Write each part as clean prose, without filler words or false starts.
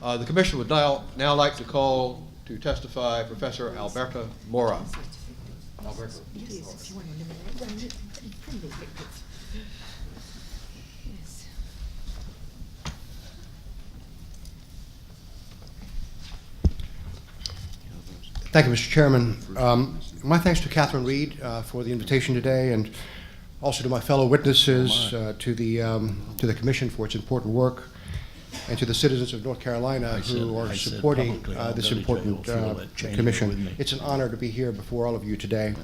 The Commission would now like to call to testify Professor Alberto Mora. Alberto. Yes, if you want to eliminate. Well, print these pictures. Yes. Thank you, Mr. Chairman. My thanks to Catherine Reed for the invitation today, and also to my fellow witnesses, to the Commission for its important work, and to the citizens of North Carolina who are supporting this important Commission. It's an honor to be here before all of you today.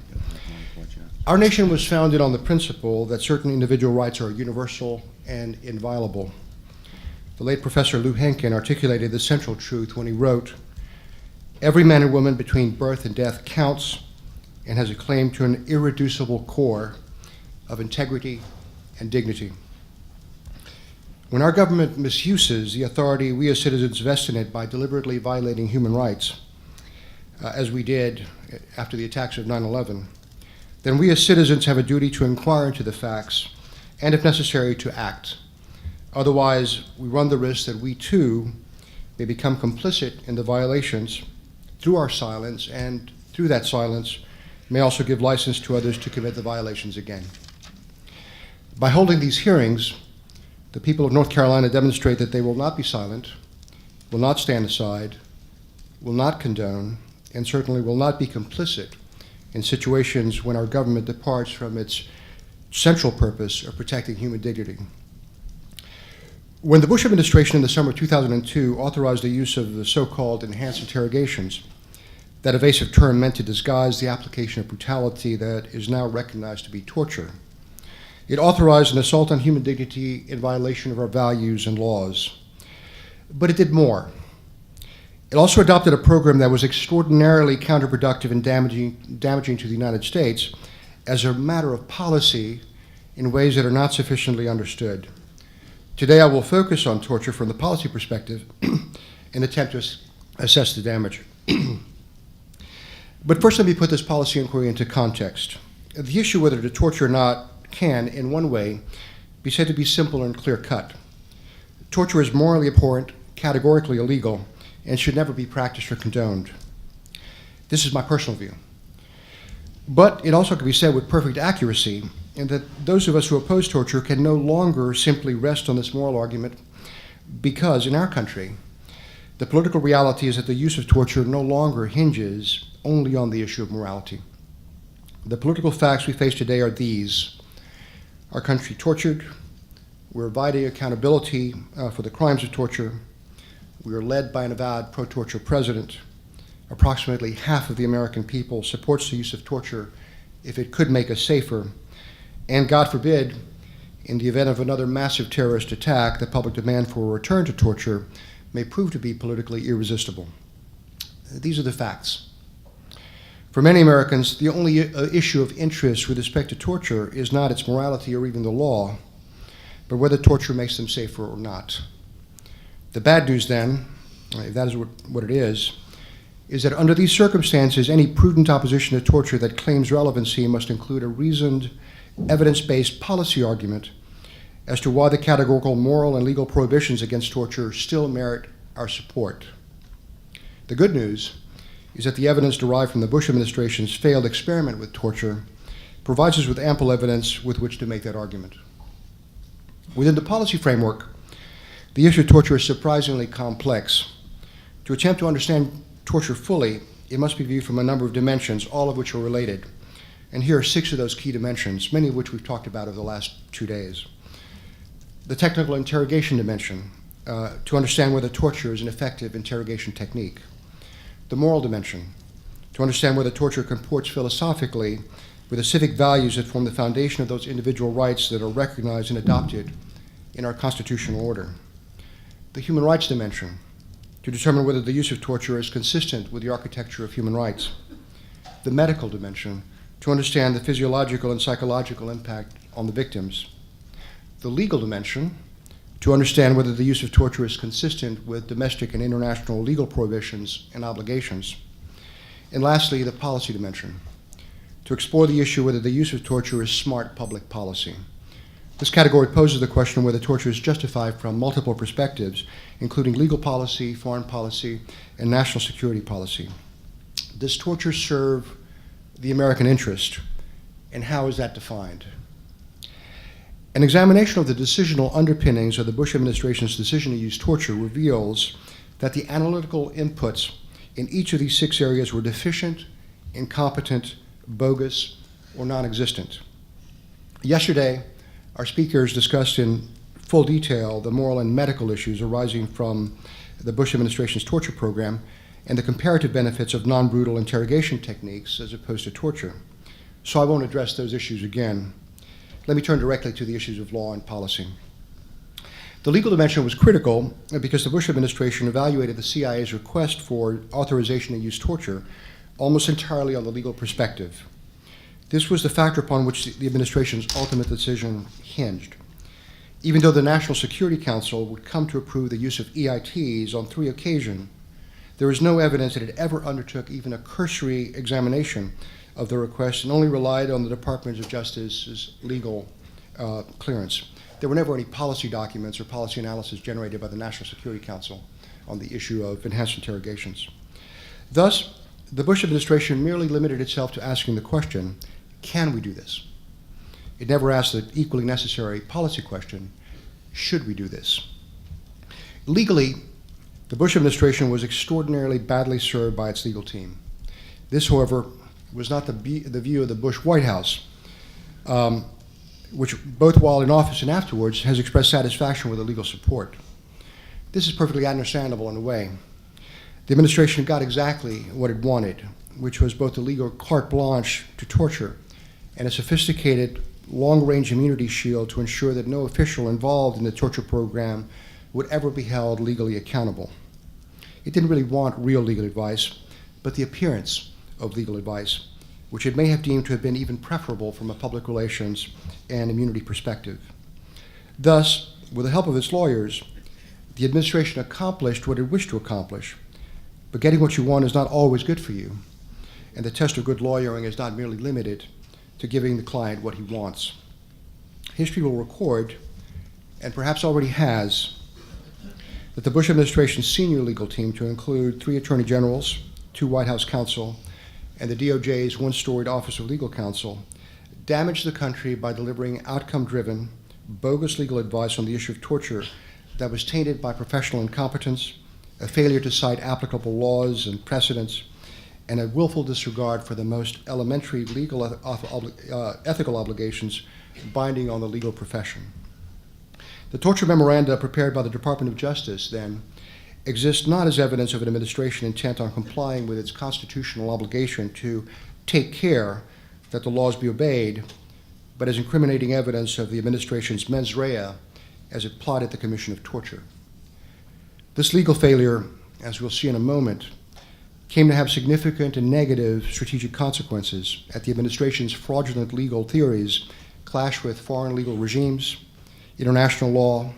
Our nation was founded on the principle that certain individual rights are universal and inviolable. The late Professor Lou Henkin articulated this central truth when he wrote, "Every man and woman between birth and death counts and has a claim to an irreducible core of integrity and dignity." When our government misuses the authority we as citizens vest in it by deliberately violating human rights, as we did after the attacks of 9/11, then we as citizens have a duty to inquire into the facts and, if necessary, to act. Otherwise, we run the risk that we too may become complicit in the violations through our silence, and through that silence may also give license to others to commit the violations again. By holding these hearings, the people of North Carolina demonstrate that they will not be silent, will not stand aside, will not condone, and certainly will not be complicit in situations when our government departs from its central purpose of protecting human dignity. When the Bush administration in the summer of 2002 authorized the use of the so-called enhanced interrogations, that evasive term meant to disguise the application of brutality that is now recognized to be torture. It authorized an assault on human dignity in violation of our values and laws. But it did more. It also adopted a program that was extraordinarily counterproductive and damaging to the United States as a matter of policy in ways that are not sufficiently understood. Today I will focus on torture from the policy perspective and attempt to assess the damage. But first let me put this policy inquiry into context. The issue whether to torture or not can, in one way, be said to be simple and clear-cut. Torture is morally abhorrent, categorically illegal, and should never be practiced or condoned. This is my personal view. But it also can be said with perfect accuracy, in that those of us who oppose torture can no longer simply rest on this moral argument, because in our country, the political reality is that the use of torture no longer hinges only on the issue of morality. The political facts we face today are these: our country tortured, we're evading accountability for the crimes of torture, we are led by an avowed pro-torture president, approximately half of the American people supports the use of torture if it could make us safer, and God forbid, in the event of another massive terrorist attack, the public demand for a return to torture may prove to be politically irresistible. These are the facts. For many Americans, the only issue of interest with respect to torture is not its morality or even the law, but whether torture makes them safer or not. The bad news then, if that is what it is that under these circumstances, any prudent opposition to torture that claims relevancy must include a reasoned, evidence-based policy argument as to why the categorical moral and legal prohibitions against torture still merit our support. The good news is that the evidence derived from the Bush administration's failed experiment with torture provides us with ample evidence with which to make that argument. Within the policy framework, the issue of torture is surprisingly complex. To attempt to understand torture fully, it must be viewed from a number of dimensions, all of which are related. And here are 6 of those key dimensions, many of which we've talked about over the last 2 days. The technical interrogation dimension, to understand whether torture is an effective interrogation technique. The moral dimension, to understand whether torture comports philosophically with the civic values that form the foundation of those individual rights that are recognized and adopted in our constitutional order. The human rights dimension, to determine whether the use of torture is consistent with the architecture of human rights. The medical dimension, to understand the physiological and psychological impact on the victims. The legal dimension, to understand whether the use of torture is consistent with domestic and international legal prohibitions and obligations. And lastly, the policy dimension, to explore the issue whether the use of torture is smart public policy. This category poses the question whether torture is justified from multiple perspectives, including legal policy, foreign policy, and national security policy. Does torture serve the American interest, and how is that defined? An examination of the decisional underpinnings of the Bush administration's decision to use torture reveals that the analytical inputs in each of these 6 areas were deficient, incompetent, bogus, or non-existent. Yesterday, our speakers discussed in full detail the moral and medical issues arising from the Bush administration's torture program and the comparative benefits of non-brutal interrogation techniques as opposed to torture. So I won't address those issues again. Let me turn directly to the issues of law and policy. The legal dimension was critical because the Bush administration evaluated the CIA's request for authorization to use torture almost entirely on the legal perspective. This was the factor upon which the administration's ultimate decision hinged. Even though the National Security Council would come to approve the use of EITs on 3 occasions, there is no evidence that it ever undertook even a cursory examination of the request and only relied on the Department of Justice's legal clearance. There were never any policy documents or policy analysis generated by the National Security Council on the issue of enhanced interrogations. Thus, the Bush administration merely limited itself to asking the question, can we do this? It never asked the equally necessary policy question, should we do this? Legally, the Bush administration was extraordinarily badly served by its legal team. This, however, was not the view of the Bush White House, which both while in office and afterwards has expressed satisfaction with the legal support. This is perfectly understandable in a way. The administration got exactly what it wanted, which was both the legal carte blanche to torture and a sophisticated long-range immunity shield to ensure that no official involved in the torture program would ever be held legally accountable. It didn't really want real legal advice, but the appearance of legal advice, which it may have deemed to have been even preferable from a public relations and immunity perspective. Thus, with the help of its lawyers, the administration accomplished what it wished to accomplish, but getting what you want is not always good for you, and the test of good lawyering is not merely limited to giving the client what he wants. History will record, and perhaps already has, that the Bush administration's senior legal team, to include 3 attorney generals, 2 White House counsel, and the DOJ's 1-storied Office of Legal Counsel, damaged the country by delivering outcome-driven, bogus legal advice on the issue of torture that was tainted by professional incompetence, a failure to cite applicable laws and precedents, and a willful disregard for the most elementary legal ethical obligations binding on the legal profession. The torture memoranda prepared by the Department of Justice, then, exist not as evidence of an administration intent on complying with its constitutional obligation to take care that the laws be obeyed, but as incriminating evidence of the administration's mens rea as it plotted the commission of torture. This legal failure, as we'll see in a moment, came to have significant and negative strategic consequences as the administration's fraudulent legal theories clash with foreign legal regimes, international law,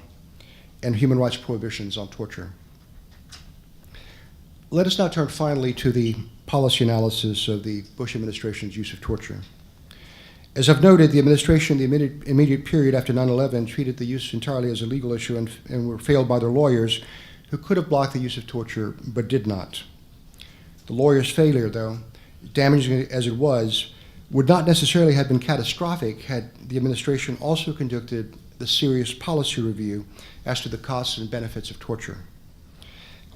and human rights prohibitions on torture. Let us now turn finally to the policy analysis of the Bush administration's use of torture. As I've noted, the administration in the immediate period after 9/11 treated the use entirely as a legal issue and were failed by their lawyers, who could have blocked the use of torture but did not. The lawyers' failure, though, damaging as it was, would not necessarily have been catastrophic had the administration also conducted the serious policy review as to the costs and benefits of torture.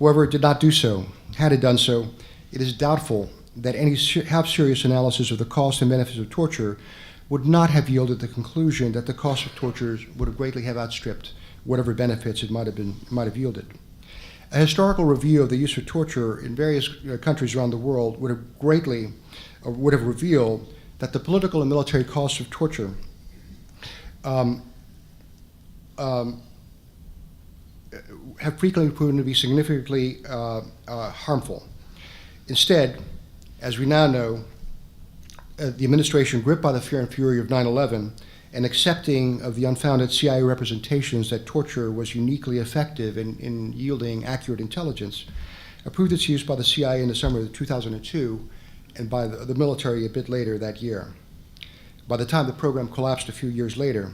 However, it did not do so. Had it done so, it is doubtful that any half-serious analysis of the costs and benefits of torture would not have yielded the conclusion that the cost of torture would have greatly have outstripped whatever benefits it might have yielded. A historical review of the use of torture in various countries around the world would have revealed that the political and military costs of torture have frequently proven to be significantly harmful. Instead, as we now know, the administration, gripped by the fear and fury of 9/11 and accepting of the unfounded CIA representations that torture was uniquely effective in yielding accurate intelligence, approved its use by the CIA in the summer of 2002 and by the military a bit later that year. By the time the program collapsed a few years later,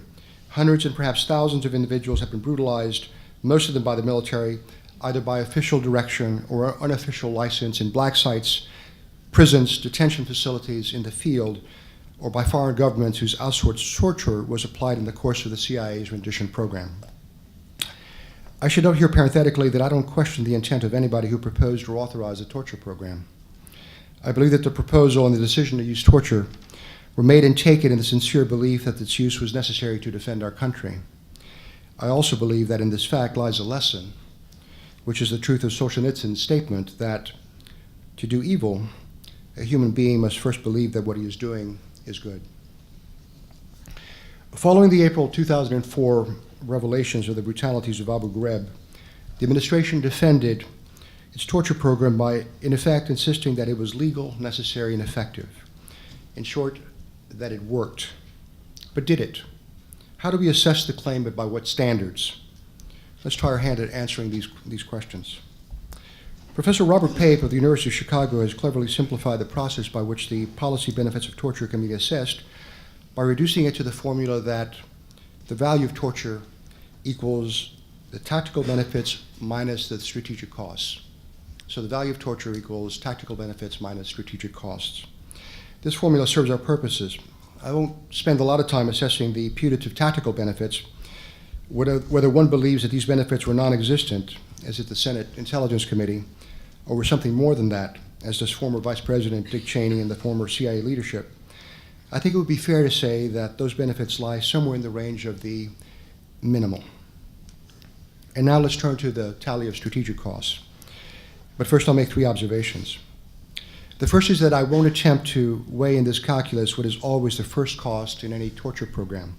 Hundreds and perhaps thousands of individuals have been brutalized, most of them by the military, either by official direction or unofficial license in black sites, prisons, detention facilities in the field, or by foreign governments whose outsourced torture was applied in the course of the CIA's rendition program. I should note here parenthetically that I don't question the intent of anybody who proposed or authorized the torture program. I believe that the proposal and the decision to use torture were made and taken in the sincere belief that its use was necessary to defend our country. I also believe that in this fact lies a lesson, which is the truth of Solzhenitsyn's statement that to do evil, a human being must first believe that what he is doing is good. Following the April 2004 revelations of the brutalities of Abu Ghraib, the administration defended its torture program by, in effect, insisting that it was legal, necessary, and effective. In short, that it worked. But did it? How do we assess the claim, but by what standards? Let's try our hand at answering these questions. Professor Robert Pape of the University of Chicago has cleverly simplified the process by which the policy benefits of torture can be assessed by reducing it to the formula that the value of torture equals the tactical benefits minus the strategic costs. So the value of torture equals tactical benefits minus strategic costs. This formula serves our purposes. I won't spend a lot of time assessing the putative tactical benefits, whether one believes that these benefits were non-existent, as at the Senate Intelligence Committee, or were something more than that, as does former Vice President Dick Cheney and the former CIA leadership. I think it would be fair to say that those benefits lie somewhere in the range of the minimal. And now let's turn to the tally of strategic costs. But first I'll make three observations. The first is that I won't attempt to weigh in this calculus what is always the first cost in any torture program,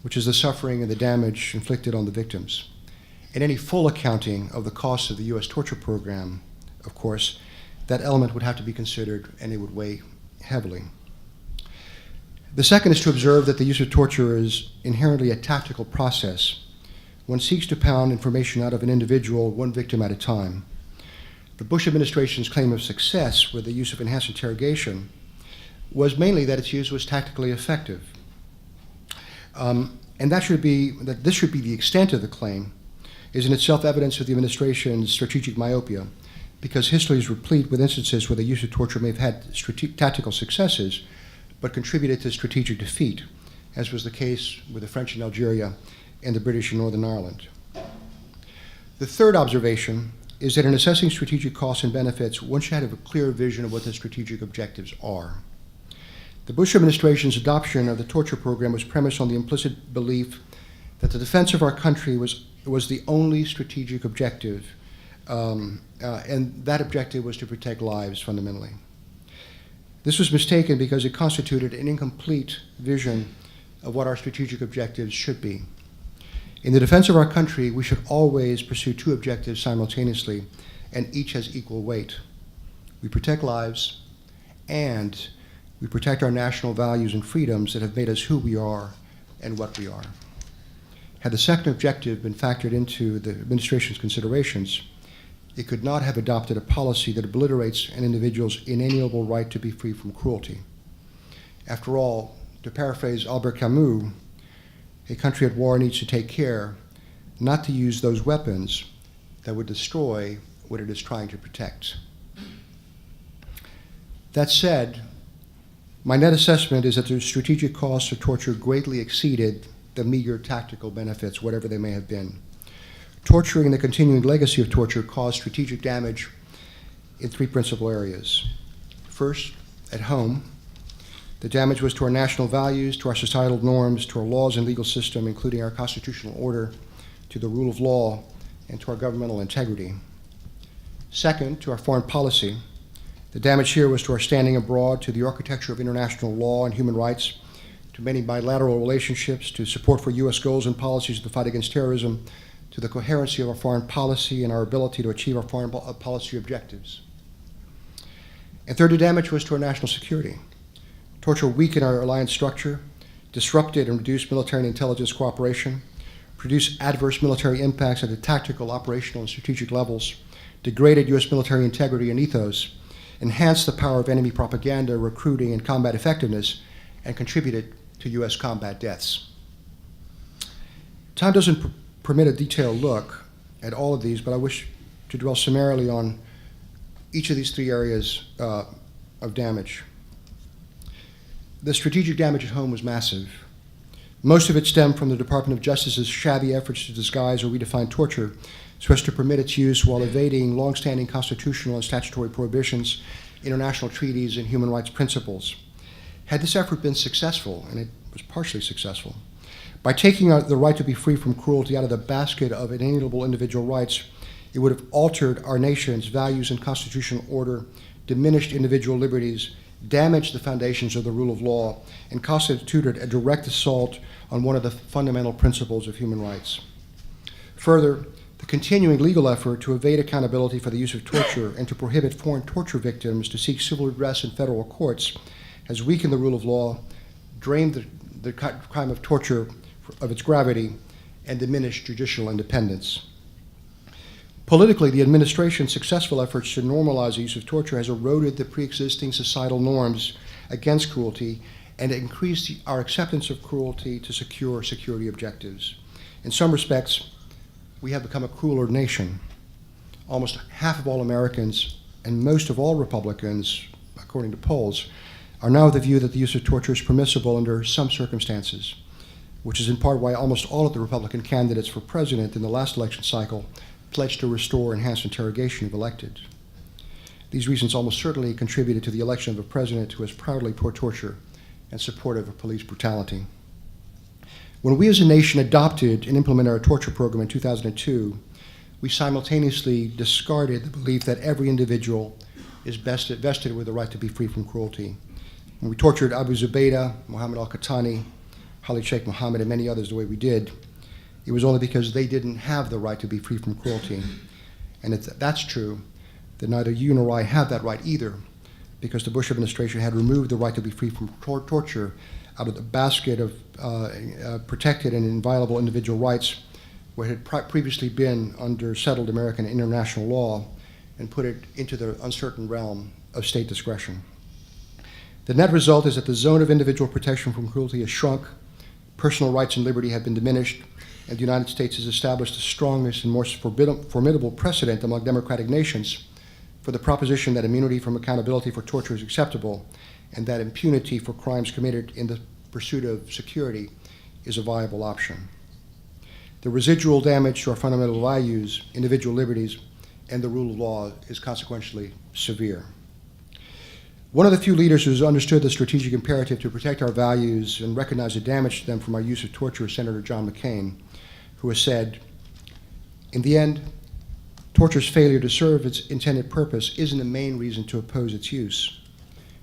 which is the suffering and the damage inflicted on the victims. In any full accounting of the costs of the U.S. torture program, of course, that element would have to be considered and it would weigh heavily. The second is to observe that the use of torture is inherently a tactical process. One seeks to pound information out of an individual, one victim at a time. The Bush administration's claim of success with the use of enhanced interrogation was mainly that its use was tactically effective. And this should be the extent of the claim is in itself evidence of the administration's strategic myopia, because history is replete with instances where the use of torture may have had tactical successes, but contributed to strategic defeat, as was the case with the French in Algeria and the British in Northern Ireland. The third observation is that in assessing strategic costs and benefits, one should have a clear vision of what the strategic objectives are. The Bush administration's adoption of the torture program was premised on the implicit belief that the defense of our country was the only strategic objective, and that objective was to protect lives fundamentally. This was mistaken because it constituted an incomplete vision of what our strategic objectives should be. In the defense of our country, we should always pursue two objectives simultaneously, and each has equal weight. We protect lives, and we protect our national values and freedoms that have made us who we are and what we are. Had the second objective been factored into the administration's considerations, it could not have adopted a policy that obliterates an individual's inalienable right to be free from cruelty. After all, to paraphrase Albert Camus, a country at war needs to take care not to use those weapons that would destroy what it is trying to protect. That said, my net assessment is that the strategic costs of torture greatly exceeded the meager tactical benefits, whatever they may have been. Torturing and the continuing legacy of torture caused strategic damage in three principal areas. First, at home, the damage was to our national values, to our societal norms, to our laws and legal system, including our constitutional order, to the rule of law, and to our governmental integrity. Second, to our foreign policy. The damage here was to our standing abroad, to the architecture of international law and human rights, to many bilateral relationships, to support for U.S. goals and policies in the fight against terrorism, to the coherency of our foreign policy and our ability to achieve our foreign policy objectives. And third, the damage was to our national security. Torture weakened our alliance structure, disrupted and reduced military and intelligence cooperation, produced adverse military impacts at the tactical, operational, and strategic levels, degraded U.S. military integrity and ethos, enhanced the power of enemy propaganda, recruiting, and combat effectiveness, and contributed to U.S. combat deaths. Time doesn't permit a detailed look at all of these, but I wish to dwell summarily on each of these three areas of damage. The strategic damage at home was massive. Most of it stemmed from the Department of Justice's shabby efforts to disguise or redefine torture so as to permit its use while evading longstanding constitutional and statutory prohibitions, international treaties, and human rights principles. Had this effort been successful, and it was partially successful, by taking out the right to be free from cruelty out of the basket of inalienable individual rights, it would have altered our nation's values and constitutional order, diminished individual liberties, damaged the foundations of the rule of law, and constituted a direct assault on one of the fundamental principles of human rights. Further, the continuing legal effort to evade accountability for the use of torture and to prohibit foreign torture victims to seek civil redress in federal courts has weakened the rule of law, drained the crime of torture of its gravity, and diminished judicial independence. Politically, the administration's successful efforts to normalize the use of torture has eroded the pre-existing societal norms against cruelty and increased our acceptance of cruelty to secure security objectives. In some respects, we have become a crueler nation. Almost half of all Americans and most of all Republicans, according to polls, are now of the view that the use of torture is permissible under some circumstances, which is in part why almost all of the Republican candidates for president in the last election cycle pledged to restore enhanced interrogation if elected. These reasons almost certainly contributed to the election of a president who is proudly pro-torture and supportive of police brutality. When we as a nation adopted and implemented our torture program in 2002, we simultaneously discarded the belief that every individual is vested with the right to be free from cruelty. When we tortured Abu Zubaydah, Mohammed al-Qahtani, Khalid Sheikh Mohammed, and many others the way we did, it was only because they didn't have the right to be free from cruelty. And if that's true, then neither you nor I have that right either, because the Bush administration had removed the right to be free from torture out of the basket of protected and inviolable individual rights where it had previously been under settled American and international law, and put it into the uncertain realm of state discretion. The net result is that the zone of individual protection from cruelty has shrunk, personal rights and liberty have been diminished, and the United States has established the strongest and most formidable precedent among democratic nations for the proposition that immunity from accountability for torture is acceptable, and that impunity for crimes committed in the pursuit of security is a viable option. The residual damage to our fundamental values, individual liberties, and the rule of law is consequentially severe. One of the few leaders who has understood the strategic imperative to protect our values and recognize the damage to them from our use of torture is Senator John McCain, who has said, "In the end, torture's failure to serve its intended purpose isn't the main reason to oppose its use.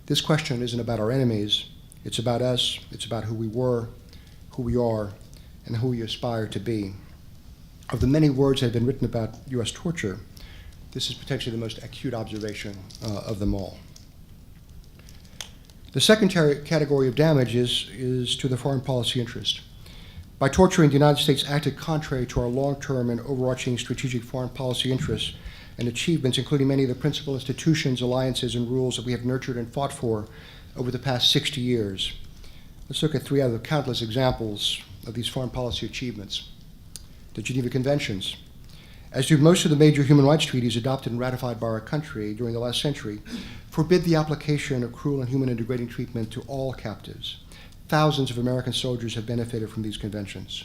This question isn't about our enemies, it's about us, it's about who we were, who we are, and who we aspire to be." Of the many words that have been written about U.S. torture, this is potentially the most acute observation of them all. The second category of damage is to the foreign policy interest. By torturing, the United States acted contrary to our long-term and overarching strategic foreign policy interests and achievements, including many of the principal institutions, alliances, and rules that we have nurtured and fought for over the past 60 years. Let's look at three out of the countless examples of these foreign policy achievements. The Geneva Conventions. As do most of the major human rights treaties adopted and ratified by our country during the last century, forbid the application of cruel and human and degrading treatment to all captives. Thousands of American soldiers have benefited from these conventions.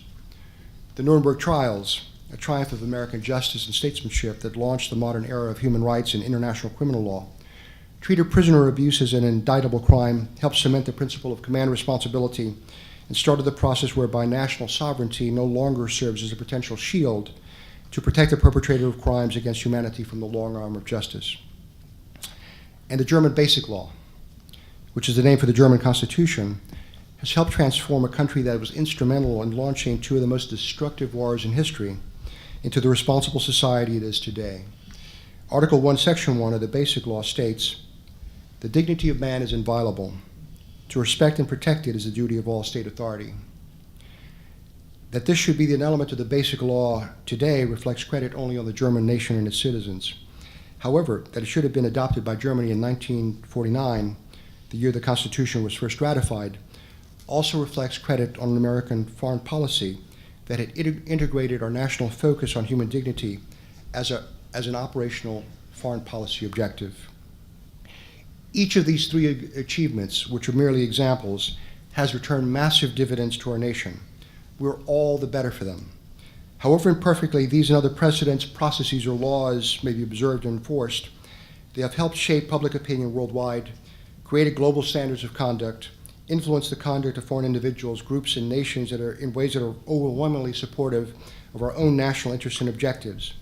The Nuremberg Trials, a triumph of American justice and statesmanship that launched the modern era of human rights and international criminal law, treated prisoner abuse as an indictable crime, helped cement the principle of command responsibility, and started the process whereby national sovereignty no longer serves as a potential shield to protect the perpetrator of crimes against humanity from the long arm of justice. And the German Basic Law, which is the name for the German Constitution, has helped transform a country that was instrumental in launching two of the most destructive wars in history into the responsible society it is today. Article 1, Section 1 of the Basic Law states, "The dignity of man is inviolable. To respect and protect it is the duty of all state authority." That this should be an element of the Basic Law today reflects credit only on the German nation and its citizens. However, that it should have been adopted by Germany in 1949, the year the Constitution was first ratified, also reflects credit on American foreign policy that had integrated our national focus on human dignity as an operational foreign policy objective. Each of these three achievements, which are merely examples, has returned massive dividends to our nation. We're all the better for them. However imperfectly these and other precedents, processes, or laws may be observed and enforced, they have helped shape public opinion worldwide, created global standards of conduct, influenced the conduct of foreign individuals, groups, and nations that are in ways that are overwhelmingly supportive of our own national interests and objectives.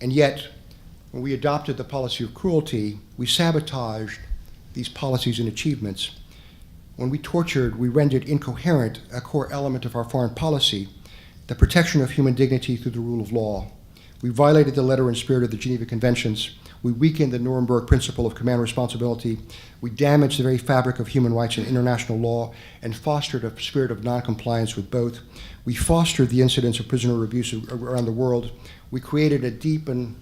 And yet, when we adopted the policy of cruelty, we sabotaged these policies and achievements. When we tortured, we rendered incoherent a core element of our foreign policy, the protection of human dignity through the rule of law. We violated the letter and spirit of the Geneva Conventions. We weakened the Nuremberg principle of command responsibility. We damaged the very fabric of human rights and international law and fostered a spirit of noncompliance with both. We fostered the incidence of prisoner abuse around the world. We created a deep and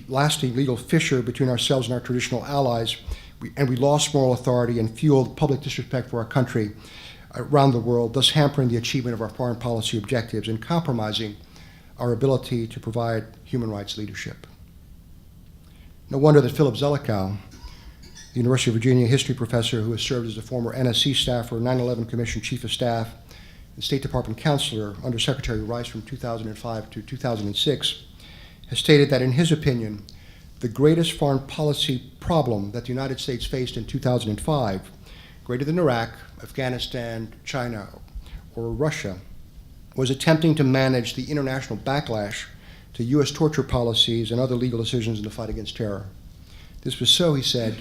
lasting legal fissure between ourselves and our traditional allies. And we lost moral authority and fueled public disrespect for our country around the world, thus hampering the achievement of our foreign policy objectives and compromising our ability to provide human rights leadership. No wonder that Philip Zelikow, the University of Virginia history professor who has served as a former NSC staffer, 9/11 Commission Chief of Staff, and State Department counselor under Secretary Rice from 2005 to 2006, has stated that in his opinion, the greatest foreign policy problem that the United States faced in 2005, greater than Iraq, Afghanistan, China, or Russia, was attempting to manage the international backlash to U.S. torture policies and other legal decisions in the fight against terror. This was so, he said,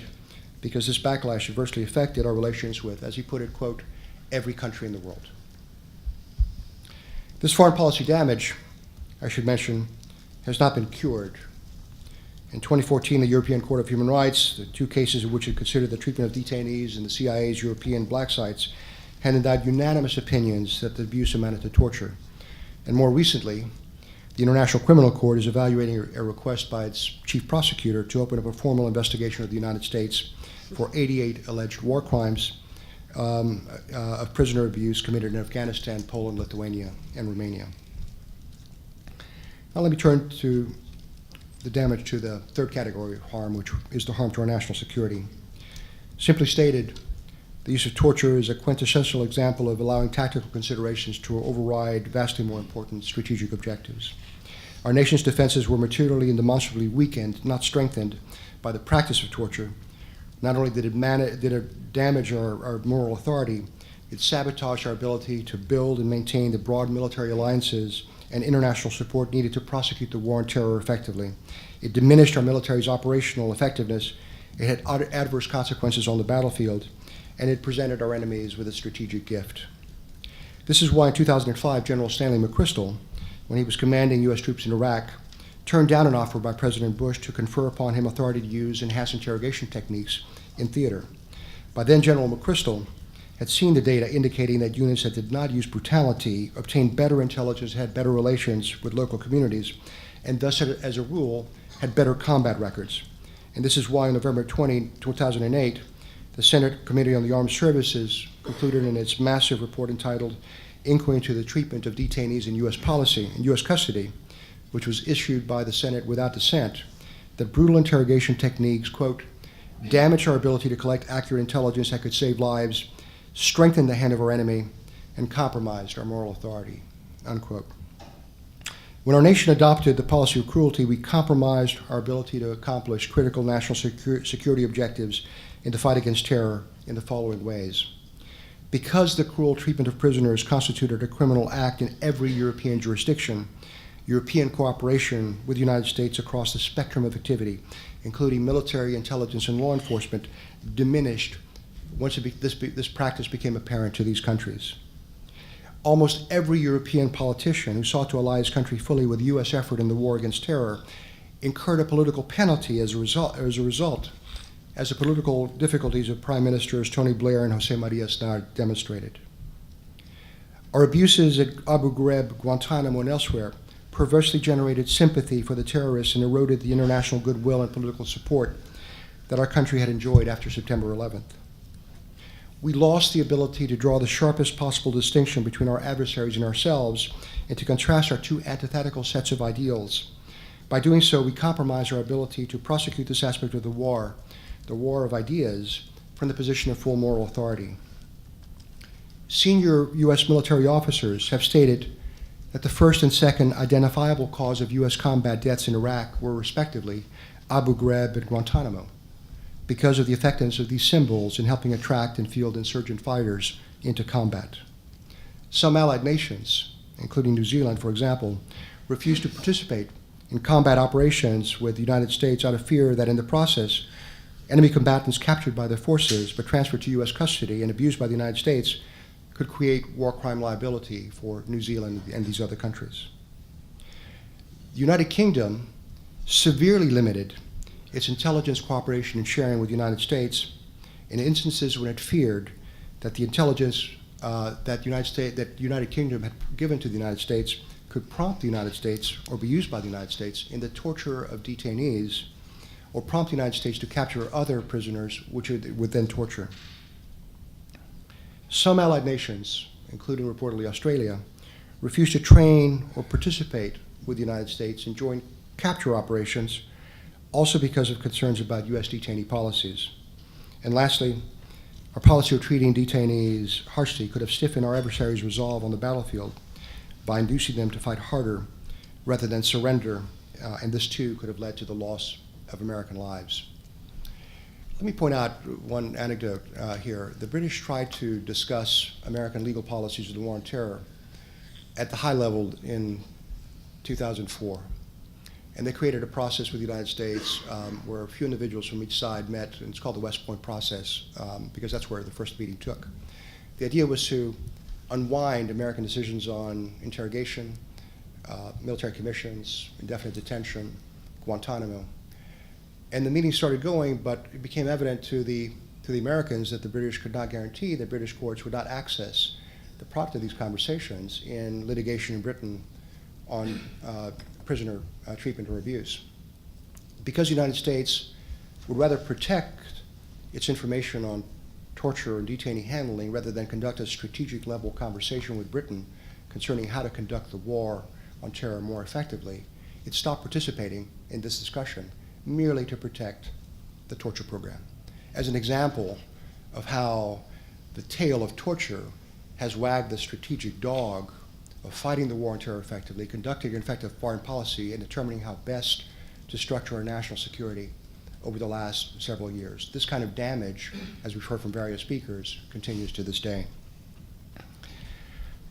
because this backlash adversely affected our relations with, as he put it, quote, every country in the world. This foreign policy damage, I should mention, has not been cured. In 2014, the European Court of Human Rights, the two cases in which it considered the treatment of detainees in the CIA's European black sites, handed out unanimous opinions that the abuse amounted to torture. And more recently, the International Criminal Court is evaluating a request by its chief prosecutor to open up a formal investigation of the United States for 88 alleged war crimes of prisoner abuse committed in Afghanistan, Poland, Lithuania, and Romania. Now let me turn to the damage to the third category of harm, which is the harm to our national security. Simply stated, the use of torture is a quintessential example of allowing tactical considerations to override vastly more important strategic objectives. Our nation's defenses were materially and demonstrably weakened, not strengthened, by the practice of torture. Not only did it damage our moral authority, it sabotaged our ability to build and maintain the broad military alliances and international support needed to prosecute the war on terror effectively. It diminished our military's operational effectiveness, it had adverse consequences on the battlefield, and it presented our enemies with a strategic gift. This is why in 2005, General Stanley McChrystal, when he was commanding U.S. troops in Iraq, turned down an offer by President Bush to confer upon him authority to use enhanced interrogation techniques in theater. By then, General McChrystal had seen the data indicating that units that did not use brutality obtained better intelligence, had better relations with local communities, and thus, as a rule, had better combat records. And this is why on November 20, 2008, the Senate Committee on the Armed Services concluded in its massive report entitled Inquiry into the Treatment of Detainees in U.S. Policy and U.S. Custody, which was issued by the Senate without dissent, that brutal interrogation techniques, quote, damaged our ability to collect accurate intelligence that could save lives, strengthened the hand of our enemy, and compromised our moral authority, unquote. When our nation adopted the policy of cruelty, we compromised our ability to accomplish critical national security objectives in the fight against terror in the following ways. Because the cruel treatment of prisoners constituted a criminal act in every European jurisdiction, European cooperation with the United States across the spectrum of activity, including military, intelligence, and law enforcement, diminished once this practice became apparent to these countries. Almost every European politician who sought to ally his country fully with the U.S. effort in the war against terror incurred a political penalty as a result, as the political difficulties of Prime Ministers Tony Blair and Jose Maria Aznar demonstrated. Our abuses at Abu Ghraib, Guantanamo, and elsewhere perversely generated sympathy for the terrorists and eroded the international goodwill and political support that our country had enjoyed after September 11th. we lost the ability to draw the sharpest possible distinction between our adversaries and ourselves and to contrast our two antithetical sets of ideals. By doing so, we compromise our ability to prosecute this aspect of the war of ideas, from the position of full moral authority. Senior U.S. military officers have stated that the first and second identifiable cause of U.S. combat deaths in Iraq were respectively Abu Ghraib and Guantanamo, because of the effectiveness of these symbols in helping attract and field insurgent fighters into combat. Some allied nations, including New Zealand, for example, refused to participate in combat operations with the United States out of fear that in the process, enemy combatants captured by their forces but transferred to U.S. custody and abused by the United States could create war crime liability for New Zealand and these other countries. The United Kingdom severely limited its intelligence cooperation and sharing with the United States in instances when it feared that the intelligence that United Kingdom had given to the United States could prompt the United States or be used by the United States in the torture of detainees, or prompt the United States to capture other prisoners which it would then torture. Some allied nations, including reportedly Australia, refused to train or participate with the United States in joint capture operations, also because of concerns about U.S. detainee policies. And lastly, our policy of treating detainees harshly could have stiffened our adversaries' resolve on the battlefield by inducing them to fight harder rather than surrender, and this too could have led to the loss of American lives. Let me point out one anecdote here. The British tried to discuss American legal policies of the war on terror at the high level in 2004. And they created a process with the United States where a few individuals from each side met, and it's called the West Point process, because that's where the first meeting took. The idea was to unwind American decisions on interrogation, military commissions, indefinite detention, Guantanamo. And the meeting started going, but it became evident to the Americans that the British could not guarantee that British courts would not access the product of these conversations in litigation in Britain on prisoner treatment or abuse. Because the United States would rather protect its information on torture and detainee handling rather than conduct a strategic level conversation with Britain concerning how to conduct the war on terror more effectively, it stopped participating in this discussion merely to protect the torture program. As an example of how the tail of torture has wagged the strategic dog of fighting the war on terror effectively, conducting an effective foreign policy, and determining how best to structure our national security over the last several years. This kind of damage, as we've heard from various speakers, continues to this day.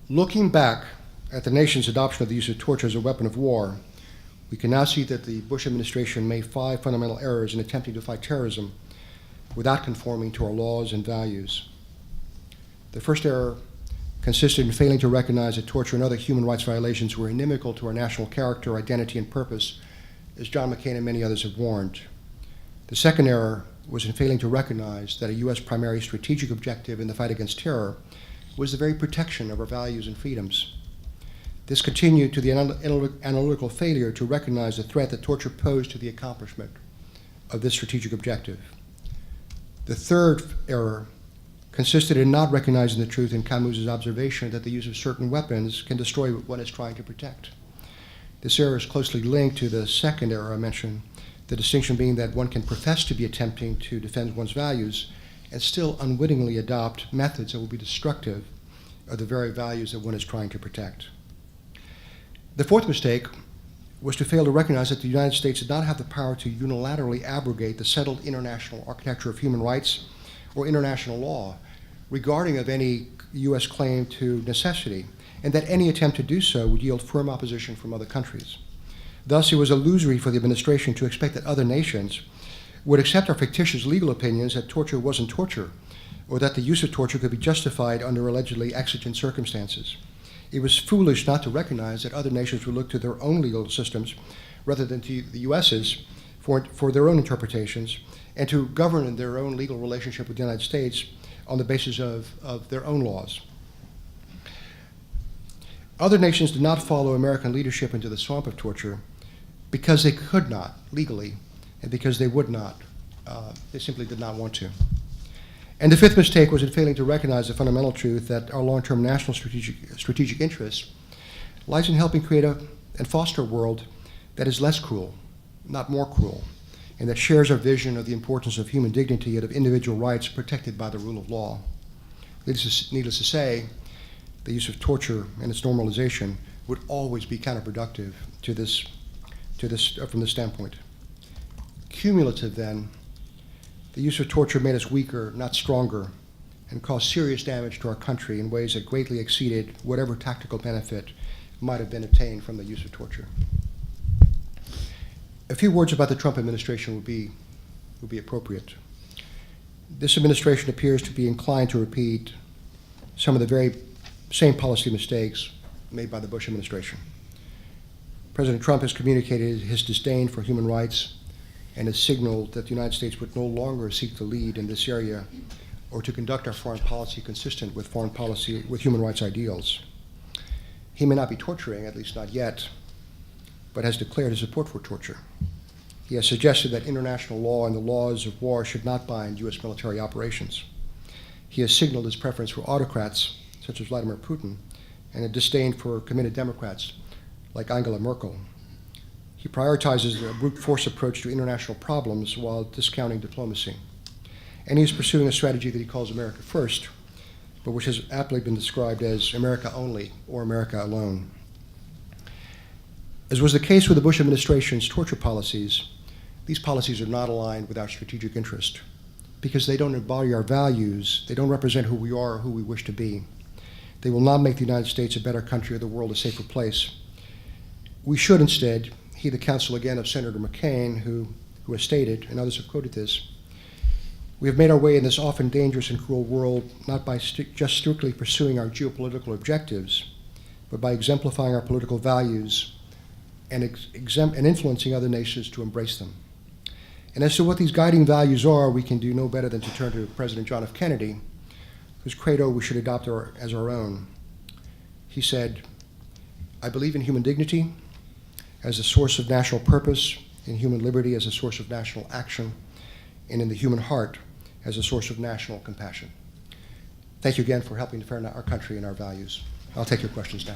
Looking back at the nation's adoption of the use of torture as a weapon of war, we can now see that the Bush administration made 5 fundamental errors in attempting to fight terrorism without conforming to our laws and values. The first error consisted in failing to recognize that torture and other human rights violations were inimical to our national character, identity, and purpose, as John McCain and many others have warned. The second error was in failing to recognize that a U.S. primary strategic objective in the fight against terror was the very protection of our values and freedoms. This continued to the analytical failure to recognize the threat that torture posed to the accomplishment of this strategic objective. The third error consisted in not recognizing the truth in Camus's observation that the use of certain weapons can destroy what one is trying to protect. This error is closely linked to the second error I mentioned, the distinction being that one can profess to be attempting to defend one's values and still unwittingly adopt methods that will be destructive of the very values that one is trying to protect. The fourth mistake was to fail to recognize that the United States did not have the power to unilaterally abrogate the settled international architecture of human rights or international law regarding of any U.S. claim to necessity, and that any attempt to do so would yield firm opposition from other countries. Thus, it was illusory for the administration to expect that other nations would accept our fictitious legal opinions that torture wasn't torture, or that the use of torture could be justified under allegedly exigent circumstances. It was foolish not to recognize that other nations would look to their own legal systems rather than to the U.S.'s for their own interpretations, and to govern their own legal relationship with the United States on the basis of their own laws. Other nations did not follow American leadership into the swamp of torture because they could not legally, and because they would not. They simply did not want to. And the fifth mistake was in failing to recognize the fundamental truth that our long-term national strategic interest lies in helping create and foster a world that is less cruel, not more cruel, and that shares our vision of the importance of human dignity and of individual rights protected by the rule of law. Needless to say, the use of torture and its normalization would always be counterproductive from this standpoint. Cumulative, then, the use of torture made us weaker, not stronger, and caused serious damage to our country in ways that greatly exceeded whatever tactical benefit might have been obtained from the use of torture. A few words about the Trump administration would be appropriate. This administration appears to be inclined to repeat some of the very same policy mistakes made by the Bush administration. President Trump has communicated his disdain for human rights and has signaled that the United States would no longer seek to lead in this area or to conduct our foreign policy consistent with human rights ideals. He may not be torturing, at least not yet, but has declared his support for torture. He has suggested that international law and the laws of war should not bind U.S. military operations. He has signaled his preference for autocrats, such as Vladimir Putin, and a disdain for committed Democrats, like Angela Merkel. He prioritizes a brute force approach to international problems while discounting diplomacy. And he is pursuing a strategy that he calls America First, but which has aptly been described as America Only or America Alone. As was the case with the Bush administration's torture policies, these policies are not aligned with our strategic interest because they don't embody our values, they don't represent who we are or who we wish to be. They will not make the United States a better country or the world a safer place. We should instead heed the counsel again of Senator McCain, who has stated, and others have quoted this, we have made our way in this often dangerous and cruel world not by just strictly pursuing our geopolitical objectives, but by exemplifying our political values and influencing other nations to embrace them. And as to what these guiding values are, we can do no better than to turn to President John F. Kennedy, whose credo we should adopt as our own. He said, I believe in human dignity as a source of national purpose, in human liberty as a source of national action, and in the human heart as a source of national compassion. Thank you again for helping defend our country and our values. I'll take your questions now.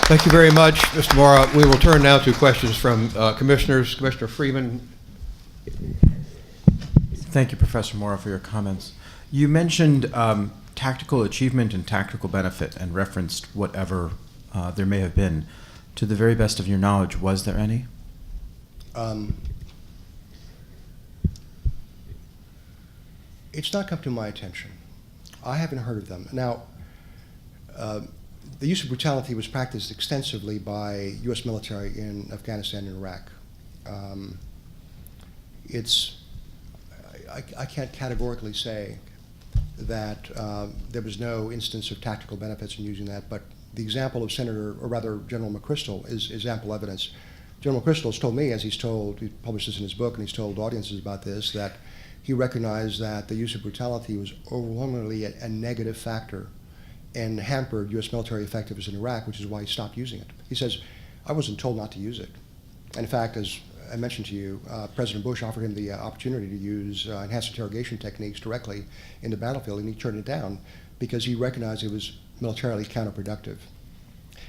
Thank you very much, Mr. Mora. We will turn now to questions from commissioners. Commissioner Freeman. Thank you, Professor Mora, for your comments. You mentioned tactical achievement and tactical benefit and referenced whatever there may have been. To the very best of your knowledge, was there any? It's not come to my attention. I haven't heard of them. Now, the use of brutality was practiced extensively by U.S. military in Afghanistan and Iraq. I can't categorically say that there was no instance of tactical benefits in using that, but the example of General McChrystal is ample evidence. General McChrystal has told me, he published this in his book, and he's told audiences about this, that he recognized that the use of brutality was overwhelmingly a negative factor and hampered U.S. military effectiveness in Iraq, which is why he stopped using it. He says, I wasn't told not to use it. And in fact, as I mentioned to you, President Bush offered him the opportunity to use enhanced interrogation techniques directly in the battlefield, and he turned it down because he recognized it was militarily counterproductive.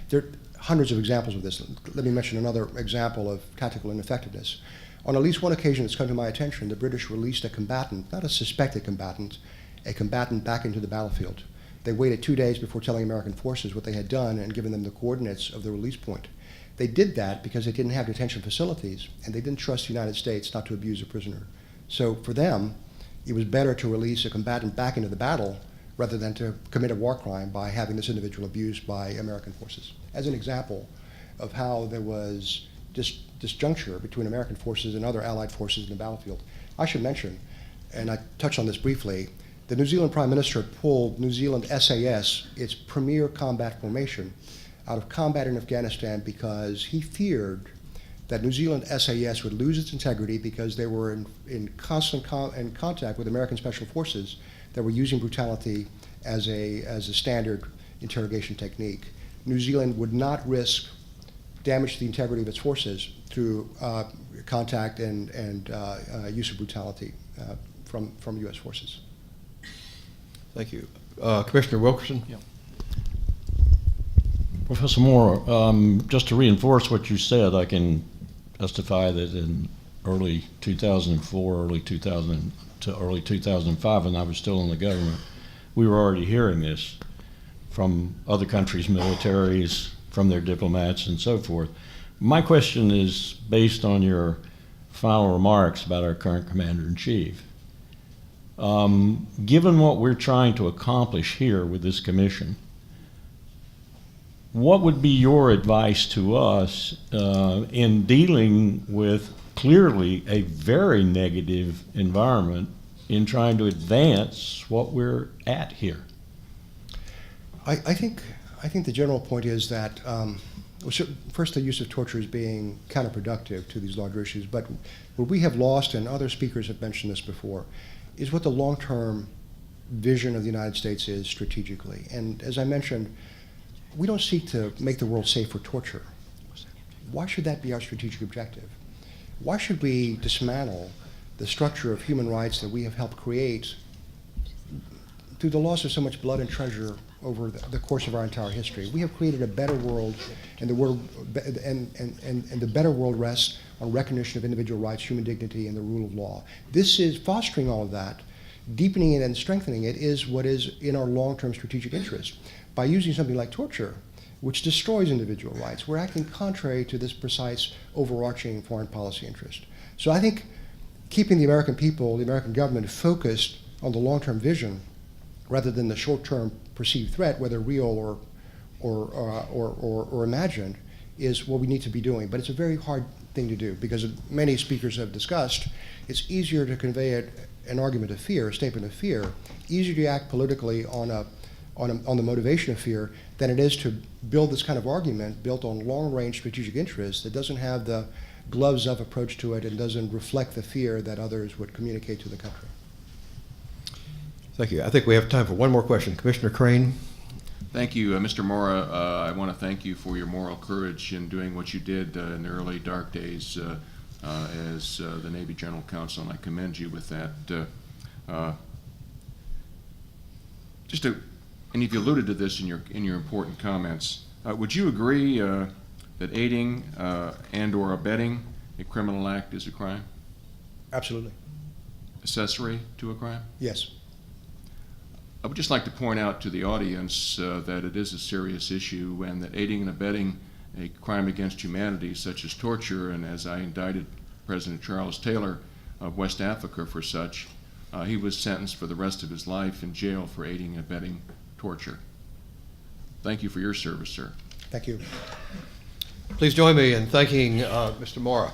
There are hundreds of examples of this. Let me mention another example of tactical ineffectiveness. On at least one occasion that's come to my attention, the British released a combatant, not a suspected combatant, a combatant back into the battlefield. They waited 2 days before telling American forces what they had done and giving them the coordinates of the release point. They did that because they didn't have detention facilities, and they didn't trust the United States not to abuse a prisoner. So for them, it was better to release a combatant back into the battle rather than to commit a war crime by having this individual abused by American forces. As an example of how there was disjuncture between American forces and other allied forces in the battlefield. I should mention, and I touched on this briefly, the New Zealand Prime Minister pulled New Zealand SAS, its premier combat formation, out of combat in Afghanistan because he feared that New Zealand SAS would lose its integrity because they were in constant contact with American special forces that were using brutality as a standard interrogation technique. New Zealand would not risk damage to the integrity of its forces through contact and use of brutality from U.S. forces. Thank you. Commissioner Wilkerson? Yeah. Professor Mora, just to reinforce what you said, I can testify that in early 2004, early 2005, when I was still in the government, we were already hearing this from other countries' militaries, from their diplomats, and so forth. My question is based on your final remarks about our current Commander-in-Chief. Given what we're trying to accomplish here with this commission, what would be your advice to us in dealing with clearly a very negative environment in trying to advance what we're at here? I think the general point is that first, the use of torture is being counterproductive to these larger issues. But what we have lost, and other speakers have mentioned this before, is what the long-term vision of the United States is strategically. And as I mentioned, we don't seek to make the world safe for torture. Why should that be our strategic objective? Why should we dismantle the structure of human rights that we have helped create through the loss of so much blood and treasure over the course of our entire history? We have created a better world, and the better world rests on recognition of individual rights, human dignity, and the rule of law. This is fostering all of that, deepening it and strengthening it is what is in our long-term strategic interest. By using something like torture, which destroys individual rights, we're acting contrary to this precise overarching foreign policy interest. So I think keeping the American people, the American government focused on the long-term vision rather than the short-term perceived threat, whether real or imagined, is what we need to be doing. But it's a very hard thing to do because, as many speakers have discussed, it's easier to convey an argument of fear, a statement of fear, easier to act politically on the motivation of fear than it is to build this kind of argument built on long-range strategic interests that doesn't have the gloves-up approach to it and doesn't reflect the fear that others would communicate to the country. Thank you. I think we have time for one more question. Commissioner Crane? Thank you, Mr. Mora. I want to thank you for your moral courage in doing what you did in the early dark days as the Navy General Counsel, and I commend you with that. And you've alluded to this in your important comments. Would you agree that aiding and/or abetting a criminal act is a crime? Absolutely. Accessory to a crime? Yes. I would just like to point out to the audience that it is a serious issue and that aiding and abetting a crime against humanity such as torture, and as I indicted President Charles Taylor of West Africa for such, he was sentenced for the rest of his life in jail for aiding and abetting torture. Thank you for your service, sir. Thank you. Please join me in thanking Mr. Mora.